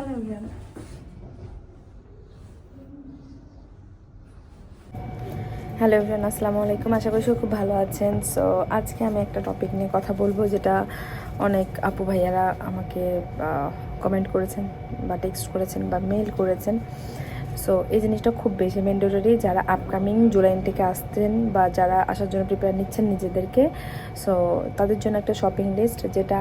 Hello everyone, আসসালামু আলাইকুম। আশা করি খুব ভালো আছেন। সো আজকে আমি একটা টপিক নিয়ে কথা বলবো, যেটা অনেক আপু ভাইয়ারা আমাকে কমেন্ট করেছেন বা টেক্সট করেছেন বা মেল করেছেন। সো এই জিনিসটা খুব বেশি ম্যান্ডেটরি, যারা আপকামিং জুলাই থেকে আসছেন বা যারা আসার জন্য প্রিপেয়ার নিচ্ছেন নিজেদেরকে। সো তাদের জন্য একটা শপিং লিস্ট, যেটা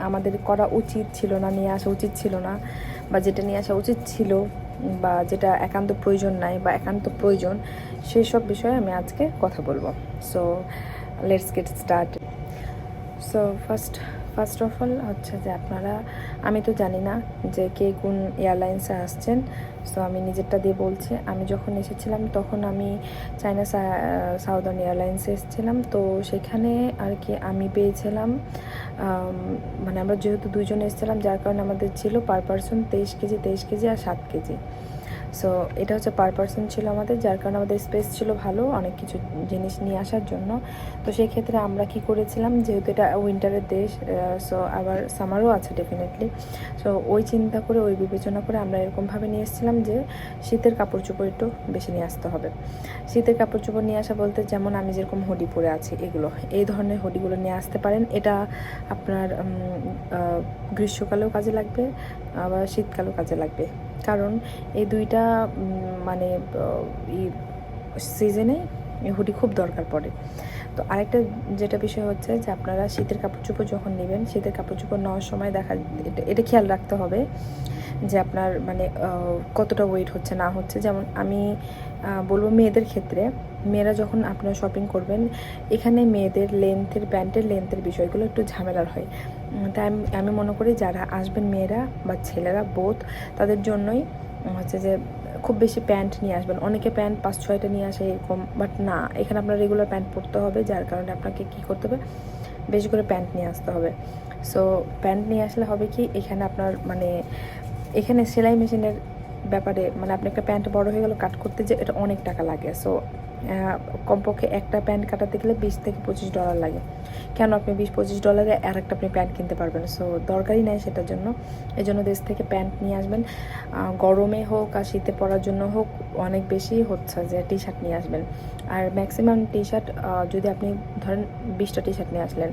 আমাদের করা উচিত ছিল না, নিয়ে আসা উচিত ছিল না, বা যেটা নিয়ে আসা উচিত ছিল, বা যেটা একান্ত প্রয়োজন নাই বা একান্ত প্রয়োজন, সেই সব বিষয়ে আমি আজকে কথা বলবো। So let's get start. So first of all হচ্ছে যে আপনারা, আমি তো জানি না যে কে কোন এয়ারলাইন্সে আসছেন। সো আমি নিজেরটা দিয়ে বলছি। আমি যখন এসেছিলাম তখন আমি চায়না সাউদার্ন এয়ারলাইন্সে এসেছিলাম। তো সেখানে আর কি আমি পেয়েছিলাম, মানে আমরা যেহেতু দুইজন এসেছিলাম, যার কারণে আমাদের ছিল পার পারসন 23 কেজি আর 7 কেজি। সো এটা হচ্ছে পার পারসন ছিল আমাদের, যার কারণে আমাদের স্পেস ছিল ভালো অনেক কিছু জিনিস নিয়ে আসার জন্য। তো সেই ক্ষেত্রে আমরা কি করেছিলাম, যেহেতু এটা উইন্টারের দেশ, সো আবার সামারও আছে ডেফিনেটলি। সো ওই চিন্তা করে, ওই বিবেচনা করে আমরা এরকমভাবে নিয়ে এসেছিলাম যে শীতের কাপড় চোপড় একটু বেশি নিয়ে আসতে হবে। শীতের কাপড় চোপড় নিয়ে আসা বলতে, যেমন আমি যেরকম হুডি পরে আছি, এই ধরনের হুডিগুলো নিয়ে আসতে পারেন। এটা আপনার গ্রীষ্মকালেও কাজে লাগবে, আবার শীতকালেও কাজে লাগবে, কারণ এই দুইটা মানে সিজনে হুডি খুব দরকার পড়ে। তো আরেকটা যেটা বিষয় হচ্ছে যে আপনারা শীতের কাপড় চোপড় যখন নেবেন, শীতের কাপড় চোপড় নেওয়ার সময় এটা খেয়াল রাখতে হবে যে আপনার মানে কতটা ওয়েট হচ্ছে না হচ্ছে। যেমন আমি বলবো মেয়েদের ক্ষেত্রে, মেয়েরা যখন আপনারা শপিং করবেন, এখানে মেয়েদের প্যান্টের লেন্থের বিষয়গুলো একটু ঝামেলার হয়। তাই আমি মনে করি যারা আসবেন, মেয়েরা বা ছেলেরা বোথ, তাদের জন্যই হচ্ছে যে খুব বেশি প্যান্ট নিয়ে আসবেন। অনেকে প্যান্ট 5-6টা নিয়ে আসে এরকম, বাট না, এখানে আপনার রেগুলার প্যান্ট পরতে হবে, যার কারণে আপনাকে কী করতে হবে, বেশি করে প্যান্ট নিয়ে আসতে হবে। সো প্যান্ট নিয়ে আসলে হবে কি, এখানে আপনার মানে এখানে সেলাই মেশিনের ব্যাপারে, মানে আপনি একটা প্যান্ট বড় হয়ে গেল, কাট করতে যে এটা অনেক টাকা লাগে। সো কমপক্ষে একটা প্যান্ট কাটাতে গেলে $20 থেকে $25 লাগে। কেন আপনি $20-25 আর একটা আপনি প্যান্ট কিনতে পারবেন? সো দরকারই নাই সেটার জন্য। এই জন্য দেশ থেকে প্যান্ট নিয়ে আসবেন। গরমে হোক আর শীতে পরার জন্য হোক, অনেক বেশি হচ্ছে যে টি শার্ট নিয়ে আসবেন। আর ম্যাক্সিমাম টি শার্ট, যদি আপনি ধরেন 20টা টি শার্ট নিয়ে আসলেন,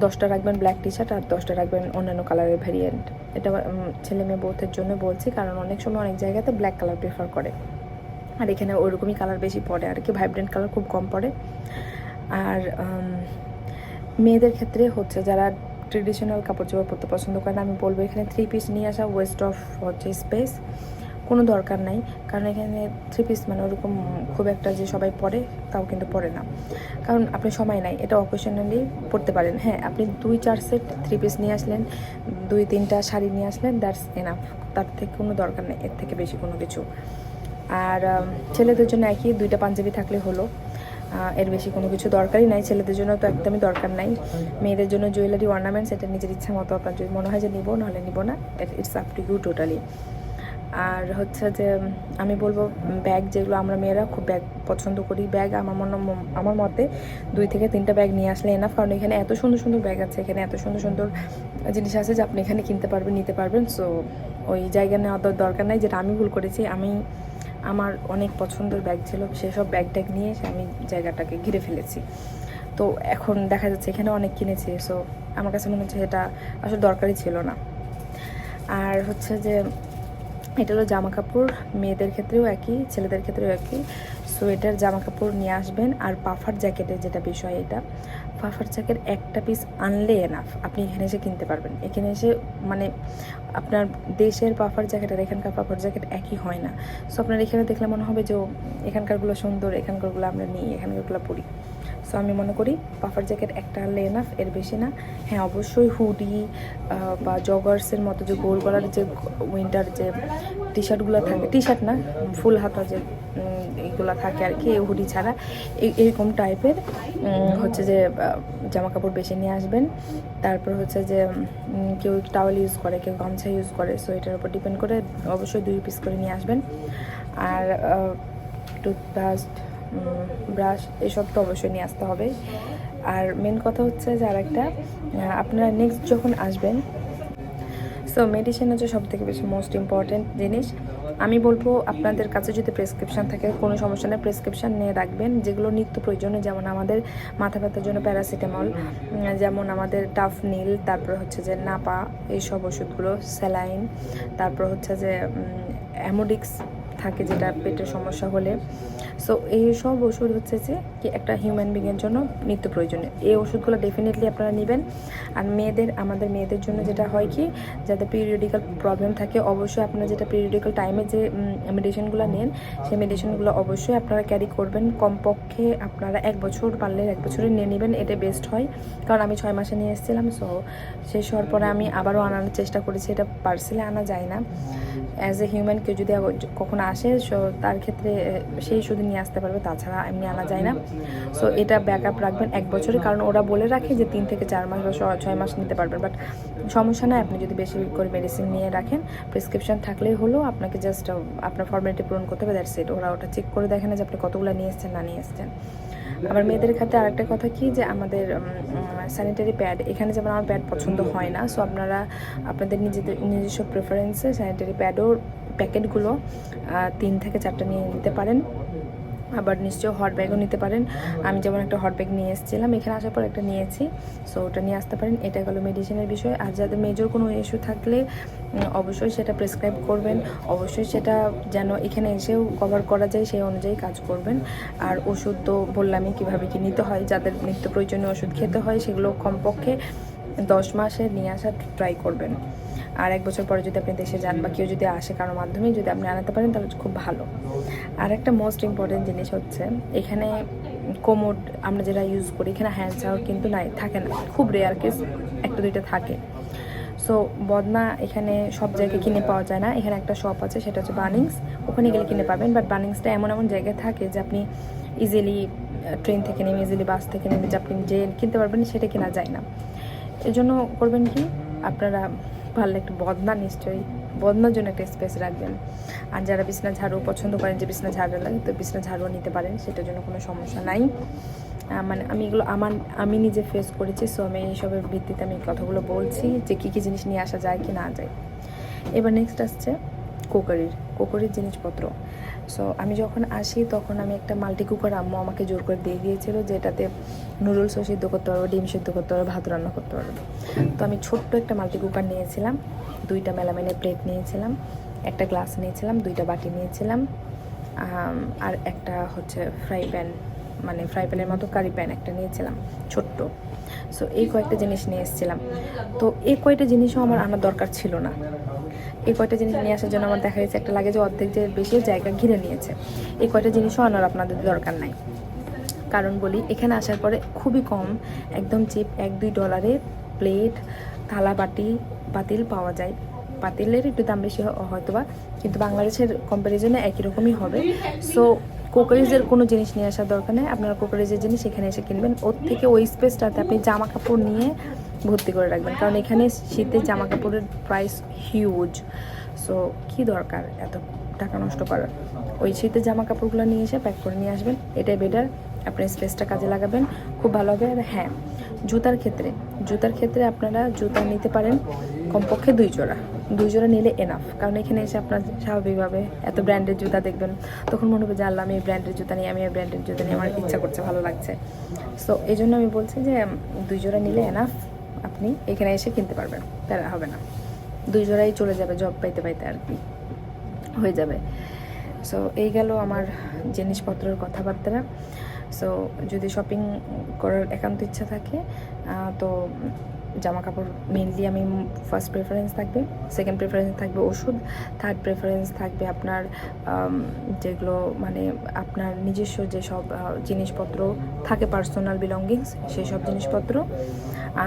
10টা রাখবেন ব্ল্যাক টি শার্ট আর 10টা রাখবেন অন্যান্য কালারের ভ্যারিয়েন্ট। এটা ছেলে মেয়ে বোথের জন্য বলছি, কারণ অনেক সময় অনেক জায়গাতে ব্ল্যাক কালার প্রেফার করে, আর এখানে ওইরকমই কালার বেশি পড়ে আর কি, ভাইব্রেন্ট কালার খুব কম পড়ে। আর মেয়েদের ক্ষেত্রে হচ্ছে যারা ট্রেডিশনাল কাপড় চোপড় পরতে পছন্দ করেন, আমি বলবো এখানে 3 পিস নিয়ে আসা ওয়েস্ট অফ হচ্ছে স্পেস, কোনো দরকার নাই। কারণ এখানে 3 পিস মানে ওরকম খুব একটা যে সবাই পরে তাও কিন্তু পরে না, কারণ আপনি সময় নাই, এটা অকেশনালি পরতে পারেন। হ্যাঁ, আপনি 2-4 সেট 3 পিস নিয়ে আসলেন, 2-3টা শাড়ি নিয়ে আসলেন, দ্যাটস এনাফ। তার থেকে কোনো দরকার নেই, এর থেকে বেশি কোনো কিছু। আর ছেলেদের জন্য একই, 2টা পাঞ্জাবি থাকলে হলো, এর বেশি কোনো কিছু দরকারই নাই। ছেলেদের জন্য তো একদমই দরকার নাই। মেয়েদের জন্য জুয়েলারি অর্নামেন্টস, এটা নিজের ইচ্ছা মতো, আপনার যদি মনে হয় যে নিবো, নাহলে নিবো না, it's up to you totally. আর হচ্ছে যে আমি বলবো ব্যাগ, যেগুলো আমরা মেয়েরা খুব ব্যাগ পছন্দ করি, ব্যাগ আমার মতে 2 থেকে 3টা ব্যাগ নিয়ে আসলে এনাফ, কারণ এখানে এত সুন্দর সুন্দর ব্যাগ আছে, এখানে এত সুন্দর সুন্দর জিনিস আছে যে আপনি এখানে কিনতে পারবেন, নিতে পারবেন। সো ওই জায়গা নেওয়ার দরকার নাই, যেটা আমি ভুল করেছি। আমার অনেক পছন্দের ব্যাগ ছিল, সেসব ব্যাগ ট্যাগ নিয়ে এসে আমি জায়গাটাকে ঘিরে ফেলেছি। তো এখন দেখা যাচ্ছে এখানে অনেক কিনেছি। সো আমার কাছে মনে হচ্ছে এটা আসলে দরকারই ছিল না। আর হচ্ছে যে এটা হলো জামা কাপড়, মেয়েদের ক্ষেত্রেও একই, ছেলেদের ক্ষেত্রেও একই। সোয়েটার জামা কাপড় নিয়ে আসবেন। আর পাফার জ্যাকেটের যেটা বিষয়, এটা পাফার জ্যাকেট একটা পিস আনলে এনাফ, আপনি এখানে এসে কিনতে পারবেন। এখানে এসে মানে আপনার দেশের পাফার জ্যাকেট আর এখানকার পাফার জ্যাকেট একই হয় না। সো আপনার এখানে দেখলে মনে হবে যে এখানকারগুলো সুন্দর, এখানকারগুলো আমরা নিই, এখানকারগুলো পরি। সো আমি মনে করি পাফার জ্যাকেট একটা আনলে এনাফ, এর বেশি না। হ্যাঁ, অবশ্যই হুডি বা জগার্সের মতো যে গোল গলার যে উইন্টার যে টি শার্টগুলো থাকে, টি শার্ট না, ফুল হাতা যে এইগুলো থাকে আর কি, হুডি ছাড়া এরকম টাইপের হচ্ছে যে জামা কাপড় বেশি নিয়ে আসবেন। তারপর হচ্ছে যে কেউ টাওয়েল ইউজ করে, কেউ গামছা ইউজ করে, সো এটার উপর ডিপেন্ড করে অবশ্যই 2 পিস করে নিয়ে আসবেন। আর টুথপেস্ট, ব্রাশ, এসব তো অবশ্যই নিয়ে আসতে হবে। আর মেন কথা হচ্ছে যে আরেকটা, আপনারা নেক্সট যখন আসবেন, সো মেডিসিন হচ্ছে সবথেকে বেশি মোস্ট ইম্পর্টেন্ট জিনিস। আমি বলবো আপনাদের কাছে যদি প্রেসক্রিপশান থাকে কোনো সমস্যা নেই, প্রেসক্রিপশান নিয়ে রাখবেন যেগুলো নিত্য প্রয়োজনীয়, যেমন আমাদের মাথা ব্যথার জন্য প্যারাসিটামল, যেমন আমাদের টাফ নীল, তারপর হচ্ছে যে নাপা, এইসব ওষুধগুলো, স্যালাইন, তারপর হচ্ছে যে অ্যামোডিক্স থাকে যেটা পেটের সমস্যা হলে। সো এইসব ওষুধ হচ্ছে যে কি একটা হিউম্যান বিংয়ের জন্য নিত্য প্রয়োজনীয়। এই ওষুধগুলো ডেফিনেটলি আপনারা নেবেন। আর আমাদের মেয়েদের জন্য যেটা হয় কি, যাদের পিরিয়ডিক্যাল প্রবলেম থাকে, অবশ্যই আপনারা যেটা পিরিয়ডিক্যাল টাইমে যে মেডিসিনগুলো নেন সেই মেডিসিনগুলো অবশ্যই আপনারা ক্যারি করবেন। কমপক্ষে আপনারা 1 বছর পারলে 1 বছরে নিয়ে নেবেন, এটা বেস্ট হয়। কারণ আমি 6 মাসে নিয়ে এসেছিলাম, সো শেষ হওয়ার পরে আমি আবারও আনার চেষ্টা করেছি, এটা পার্সেলে আনা যায় না। অ্যাজ এ হিউম্যান কেউ যদি কখনো আসে, সো তার ক্ষেত্রে সেই শুধু নিয়ে আসতে পারবে, তাছাড়া এমনি আনা যায় না। সো এটা ব্যাকআপ রাখবেন 1 বছরে, কারণ ওরা বলে রাখে যে 3 থেকে 4 মাস বা 6 মাস নিতে পারবেন, বাট সমস্যা নয়। আপনি যদি বেশি করে মেডিসিন নিয়ে রাখেন, প্রেসক্রিপশন থাকলেই হলো, আপনাকে জাস্ট আপনার ফর্মালিটি পূরণ করতে হবে, দ্যাটস ইট। ওরা ওটা চেক করে দেখে না যে আপনি কতগুলো নিয়ে এসেছেন না নিয়ে এসেছেন। আবার মেয়েদের ক্ষেত্রে আরেকটা কথা কি, যে আমাদের স্যানিটারি প্যাড, এখানে যেমন আমার প্যাড পছন্দ হয় না, সো আপনারা আপনাদের নিজস্ব প্রেফারেন্সে স্যানিটারি প্যাডও প্যাকেটগুলো 3 থেকে 4টা নিয়ে নিতে পারেন। আবার নিশ্চয়ই হট ব্যাগও নিতে পারেন। আমি যেমন একটা হট ব্যাগ নিয়ে এসেছিলাম, এখানে আসার পর একটা নিয়েছি, সো ওটা নিয়ে আসতে পারেন। এটা গেলো মেডিসিনের বিষয়। আর যাদের মেজর কোনো ইস্যু থাকলে অবশ্যই সেটা প্রেসক্রাইব করবেন, অবশ্যই সেটা যেন এখানে এসেও কভার করা যায় সেই অনুযায়ী কাজ করবেন। আর ওষুধ তো বললামই কীভাবে কী নিতে হয়, যাদের নিত্য প্রয়োজনীয় ওষুধ খেতে হয় সেগুলো কমপক্ষে 10 মাসে নিয়ে আসার ট্রাই করবেন। আর 1 বছর পরে যদি আপনি দেশে যান বা কেউ যদি আসে কারোর মাধ্যমে যদি আপনি আনাতে পারেন তাহলে খুব ভালো। আর একটা মোস্ট ইম্পর্টেন্ট জিনিস হচ্ছে, এখানে কোমোড আমরা যেটা ইউজ করি, এখানে হ্যান্ড শাওয়ার কিন্তু থাকে না, খুব রেয়ার কেস 1-2টা থাকে। সো বদনা এখানে সব জায়গায় কিনে পাওয়া যায় না। এখানে একটা শপ আছে, সেটা হচ্ছে বার্নিংস, ওখানে গেলে কিনে পাবেন। বাট বার্নিংসটা এমন জায়গায় থাকে যে আপনি ইজিলি ট্রেন থেকে নেমে, ইজিলি বাস থেকে নেমে যে আপনি যে কিনতে পারবেন সেটা কেনা যায় না। এই জন্য করবেন কি, আপনারা ভালো একটা নিশ্চয়ই বদনার জন্য একটা স্পেস রাখবেন। আর যারা বিছনা ঝাড়ু পছন্দ করেন, যে বিছনা ঝাড়ু লাগে, তো বিছনা ঝাড়ুও নিতে পারেন, সেটার জন্য কোনো সমস্যা নাই। মানে আমি এগুলো আমি নিজে ফেস করেছি, সো আমি এইসবের ভিত্তিতে আমি কথাগুলো বলছি যে কী জিনিস নিয়ে আসা যায় কি না যায়। এবার নেক্সট আসছে কুকারির জিনিসপত্র। সো আমি যখন আসি তখন আমি একটা মাল্টি কুকার আম্মু আমাকে জোর করে দিয়ে দিয়েছিল, যেটাতে নুডলসও সিদ্ধ করতে পারবো, ডিম সিদ্ধ করতে পারবো, ভাত রান্না করতে পারবো। তো আমি ছোট্ট একটা মাল্টি কুকার নিয়েছিলাম, 2টা মেলামাইনের প্লেট নিয়েছিলাম, একটা গ্লাস নিয়েছিলাম, 2টা বাটি নিয়েছিলাম, আর একটা হচ্ছে ফ্রাই প্যানের মতো কারি প্যান একটা নিয়েছিলাম ছোট্ট। সো এই কয়েকটা জিনিস নিয়ে এসেছিলাম। তো এই কয়টা জিনিসও আমার আনার দরকার ছিল না। এই কয়টা জিনিস নিয়ে আসার জন্য আমার দেখা যাচ্ছে একটা লাগে যে অর্ধেক যে বেশি জায়গা ঘিরে নিয়েছে। এই কয়টা জিনিসও আনার আপনাদের দরকার নাই। কারণ বলি, এখানে আসার পরে খুবই কম, একদম চিপ $1-2 প্লেট, থালা, পাতিল পাওয়া যায়। পাতিলের একটু দাম বেশি হয়তোবা, কিন্তু বাংলাদেশের কম্প্যারিজনে একই রকমই হবে। সো কুকারিজের কোনো জিনিস নিয়ে আসার দরকার নেই, আপনারা কুকারিজের জিনিস এখানে এসে কিনবেন। ওর থেকে ওই স্পেসটাতে আপনি জামা কাপড় নিয়ে ভর্তি করে রাখবেন, কারণ এখানে শীতের জামা কাপড়ের প্রাইস হিউজ। সো কী দরকার এত টাকা নষ্ট করার, ওই শীতের জামা কাপড়গুলো নিয়ে এসে প্যাক করে নিয়ে আসবেন, এটাই বেটার। আপনার স্পেসটা কাজে লাগাবেন, খুব ভালো হবে। আর হ্যাঁ, জুতার ক্ষেত্রে আপনারা জুতা নিতে পারেন কমপক্ষে 2 জোড়া নিলে এনাফ। কারণ এখানে এসে আপনার স্বাভাবিকভাবে এত ব্র্যান্ডের জুতা দেখবেন, তখন মনে হবে যে আল্লাহ আমি এই ব্র্যান্ডের জুতা নিই, আমার ইচ্ছা করছে, ভালো লাগছে। সো এই জন্য আমি বলছি যে 2 জোড়া নিলে এনাফ, আপনি এখানে এসে কিনতে পারবেন, প্যারা হবে না। 2 জোড়াই চলে যাবে, জব পাইতে আর কি হয়ে যাবে। সো এই গেল আমার জিনিসপত্রের কথাবার্তা। সো যদি শপিং করার একান্ত ইচ্ছা থাকে, তো জামা কাপড় মেনলি আমি ফার্স্ট প্রেফারেন্স থাকবে, সেকেন্ড প্রেফারেন্স থাকবে ওষুধ, থার্ড প্রেফারেন্স থাকবে আপনার যেগুলো মানে আপনার নিজস্ব যেসব জিনিসপত্র থাকে, পার্সোনাল বিলঙ্গিংস, সেই সব জিনিসপত্র।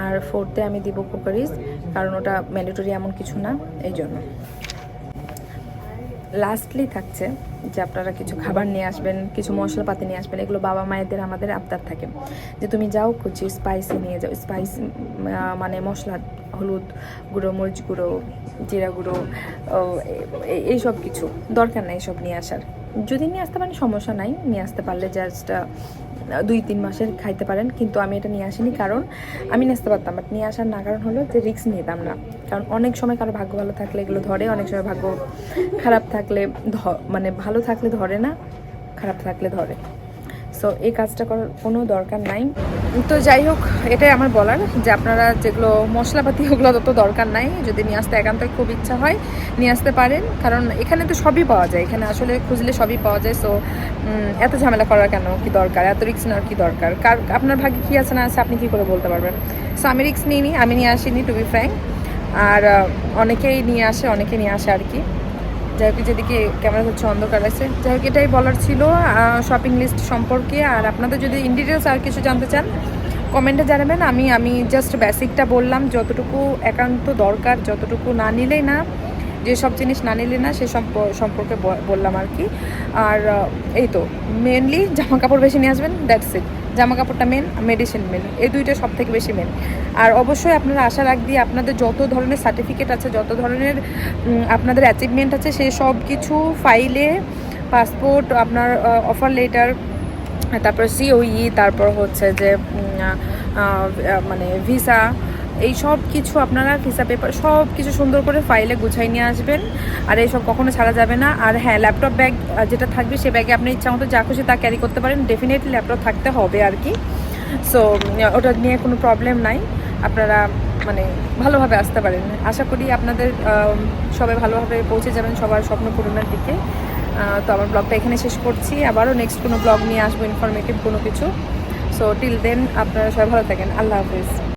আর ফোর্থে আমি দিব কুকারিজ, কারণ ওটা ম্যান্ডেটরি এমন কিছু না, এই জন্য। লাস্টলি থাকছে যে আপনারা কিছু খাবার নিয়ে আসবেন, কিছু মশলাপাতি নিয়ে আসবেন। এগুলো বাবা মায়েদের আমাদের আবদার থাকে যে তুমি যাও কিছু স্পাইসি নিয়ে যাও, স্পাইসি মানে মশলা, হলুদ গুঁড়ো, মরিচ গুঁড়ো, জিরা গুঁড়ো, এইসব কিছু দরকার নাই এসব নিয়ে আসার। যদি নিয়ে আসতে পারেন সমস্যা নাই, নিয়ে আসতে পারলে জাস্ট 2-3 মাসের খাইতে পারেন, কিন্তু আমি এটা নিয়ে আসিনি কারণ আমি নিতে পারতাম, বাট নিয়ে আসার না কারণ হলো যে রিস্ক নিতাম না। কারণ অনেক সময় কারো ভাগ্য ভালো থাকলে এগুলো ধরে, অনেক সময় ভাগ্য খারাপ থাকলে মানে ভালো থাকলে ধরে না, খারাপ থাকলে ধরে। সো এই কাজটা করার কোনো দরকার নাই। তো যাই হোক, এটাই আমার বলার যে আপনারা যেগুলো মশলাপাতি ওগুলো তো দরকার নাই, যদি নিয়ে আসতে একান্তই খুব ইচ্ছা হয় নিয়ে আসতে পারেন, কারণ এখানে তো সবই পাওয়া যায়, এখানে আসলে খুঁজলে সবই পাওয়া যায়। সো এত ঝামেলা করার কেন কি দরকার, এত রিস্ক নেওয়ার কী দরকার, আপনার ভাগ্যে কী আছে না আছে আপনি কী করে বলতে পারবেন। সো আমি রিস্ক নিইনি, আমি নিয়ে আসিনি টু বি ফ্র্যাঙ্ক। আর অনেকেই নিয়ে আসে, অনেকে নিয়ে আসে আর কি। যাই হোক, যেদিকে ক্যামেরা হচ্ছে অন্ধকার আছে, যাই হোক এটাই বলার ছিল শপিং লিস্ট সম্পর্কে। আর আপনাদের যদি ইন ডিটেলস আর কিছু জানতে চান কমেন্টে জানাবেন। আমি জাস্ট বেসিকটা বললাম, যতটুকু একান্ত দরকার, যতটুকু না নিলেই না, যেসব জিনিস না নিলে না সে সম্পর্কে বললাম আর কি। আর এই তো মেনলি জামা কাপড় বেশি নিয়ে আসবেন, দ্যাটস ইট। জামা কাপড়টা মেন, মেডিসিন মেন, এই দুইটা সব থেকে বেশি মেন। আর অবশ্যই আপনারা আশার রাখ দিয়ে আপনাদের যত ধরনের সার্টিফিকেট আছে, যত ধরনের আপনাদের অ্যাচিভমেন্ট আছে, সেই সব কিছু ফাইলে, পাসপোর্ট, আপনার অফার লেটার, তারপর সিওই, তারপর হচ্ছে যে মানে ভিসা, এই সব কিছু আপনারা ভিসা পেপার সব কিছু সুন্দর করে ফাইলে গুছাই নিয়ে আসবেন। আর এইসব কখনো ছাড়া যাবে না। আর হ্যাঁ, ল্যাপটপ ব্যাগ যেটা থাকবে সে ব্যাগে আপনি ইচ্ছা মতো যা খুশি তা ক্যারি করতে পারেন, ডেফিনেটলি ল্যাপটপ থাকতে হবে আর কি। সো ওটা নিয়ে কোনো প্রবলেম নাই, আপনারা মানে ভালোভাবে আসতে পারেন। আশা করি আপনাদের সবাই ভালোভাবে পৌঁছে যাবেন সবার স্বপ্ন পূরণের দিকে। তো আমার ব্লগটা এখানে শেষ করছি, আবারও নেক্সট কোনো ব্লগ নিয়ে আসবো, ইনফরমেটিভ কোনো কিছু। সো টিল দেন আপনারা সবাই ভালো থাকেন, আল্লাহ হাফিজ।